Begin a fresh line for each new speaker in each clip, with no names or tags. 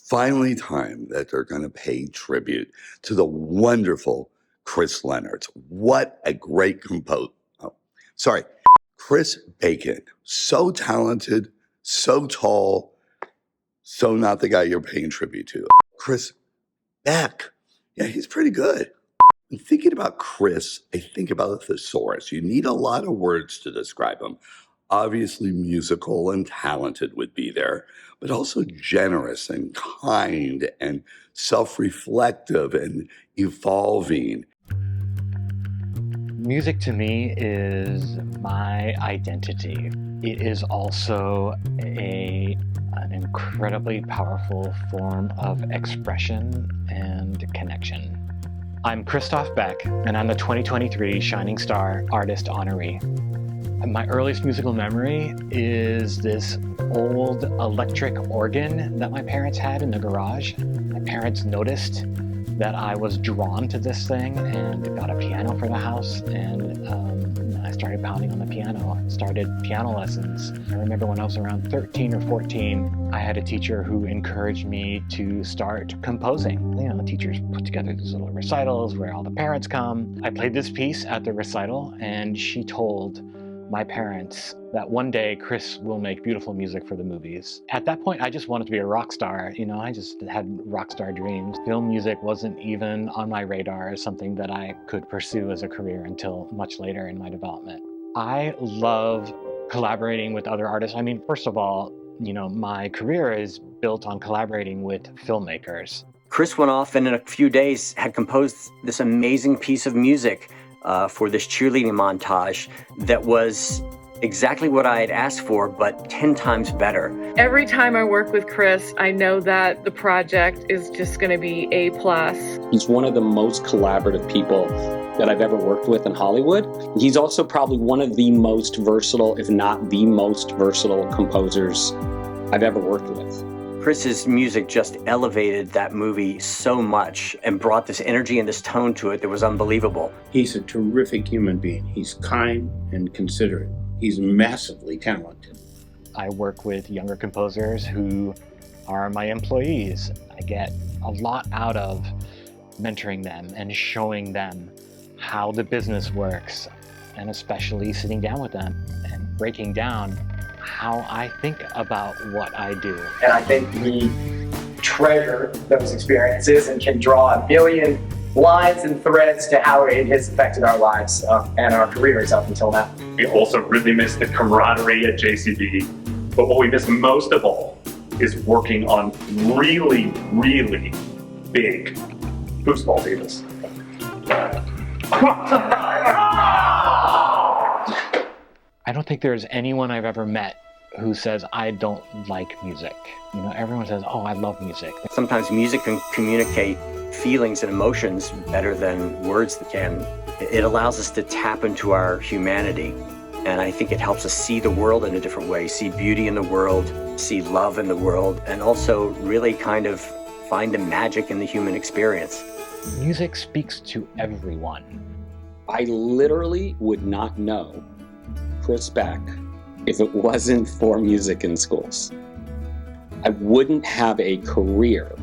finally time that they're going to pay tribute to the wonderful Chris Leonard. What a great composer. Oh, sorry. Chris Bacon. So talented, so tall, so not the guy you're paying tribute to. Chris Beck. Yeah, he's pretty good. And thinking about Chris, I think about a thesaurus. You need a lot of words to describe him. Obviously, musical and talented would be there, but also generous and kind and self-reflective and evolving.
Music to me is my identity. It is also an incredibly powerful form of expression and connection. I'm Christophe Beck, and I'm the 2023 Shining Star Artist Honoree. My earliest musical memory is this old electric organ that my parents had in the garage. My parents noticed that I was drawn to this thing and got a piano for the house, and I started pounding on the piano, started piano lessons. I remember when I was around 13 or 14, I had a teacher who encouraged me to start composing. You know, teachers put together these little recitals where all the parents come. I played this piece at the recital, and she told my parents that one day Chris will make beautiful music for the movies. At that point, I just wanted to be a rock star. You know, I just had rock star dreams. Film music wasn't even on my radar as something that I could pursue as a career until much later in my development. I love collaborating with other artists. I mean, first of all, you know, my career is built on collaborating with filmmakers.
Chris went off and in a few days had composed this amazing piece of music for this cheerleading montage that was exactly what I had asked for, but 10 times better.
Every time I work with Chris, I know that the project is just going to be A+.
He's one of the most collaborative people that I've ever worked with in Hollywood. He's also probably one of the most versatile, if not the most versatile composers I've ever worked with.
Chris's music just elevated that movie so much and brought this energy and this tone to it that was unbelievable.
He's a terrific human being. He's kind and considerate. He's massively talented.
I work with younger composers who are my employees. I get a lot out of mentoring them and showing them how the business works, and especially sitting down with them and breaking down how I think about what I do.
And I think we treasure those experiences and can draw a billion lines and threads to how it has affected our lives and our careers up until now.
We also really miss the camaraderie at JCB, but what we miss most of all is working on really, really big foosball tables.
I don't think there's anyone I've ever met who says, I don't like music. You know, everyone says, oh, I love music.
Sometimes music can communicate feelings and emotions better than words can. It allows us to tap into our humanity. And I think it helps us see the world in a different way, see beauty in the world, see love in the world, and also really kind of find the magic in the human experience.
Music speaks to everyone.
I literally would not know Chris Beck if it wasn't for music in schools. I wouldn't have a career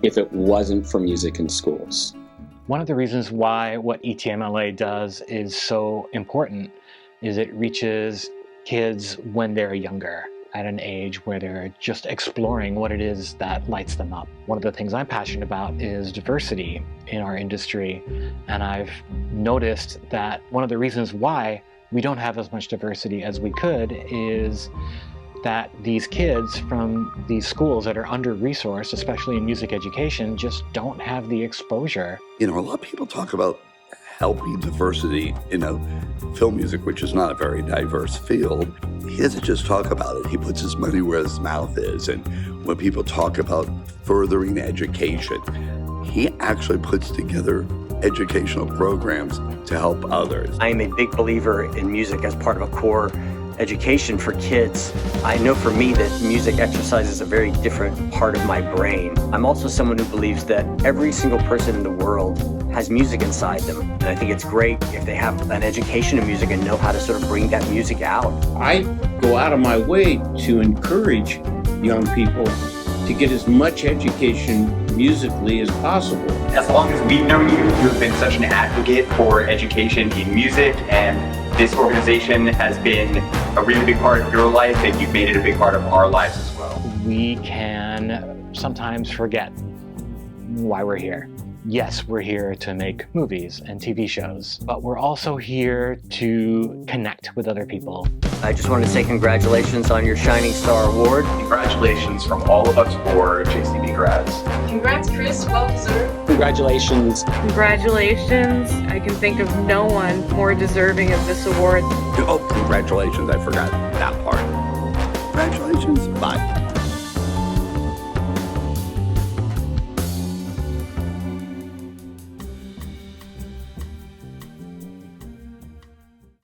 if it wasn't for music in schools.
One of the reasons why what ETM-LA does is so important is it reaches kids when they're younger, at an age where they're just exploring what it is that lights them up. One of the things I'm passionate about is diversity in our industry, and I've noticed that one of the reasons why we don't have as much diversity as we could is that these kids from these schools that are under-resourced, especially in music education, just don't have the exposure.
You know, a lot of people talk about helping diversity in film music, which is not a very diverse field. He doesn't just talk about it. He puts his money where his mouth is. And when people talk about furthering education, he actually puts together educational programs to help others.
I am a big believer in music as part of a core education for kids. I know for me that music exercises a very different part of my brain. I'm also someone who believes that every single person in the world has music inside them. And I think it's great if they have an education in music and know how to sort of bring that music out.
I go out of my way to encourage young people to get as much education musically as possible.
As long as we've known you, you've been such an advocate for education in music, and this organization has been a really big part of your life, and you've made it a big part of our lives as well.
We can sometimes forget why we're here. Yes, we're here to make movies and TV shows, but we're also here to connect with other people.
I just want to say congratulations on your Shining Star Award.
Congratulations from all of us for JCB grads.
Congrats, Chris. Well deserved.
Congratulations.
Congratulations. I can think of no one more deserving of this award.
Oh, congratulations. I forgot that part. Congratulations. Bye.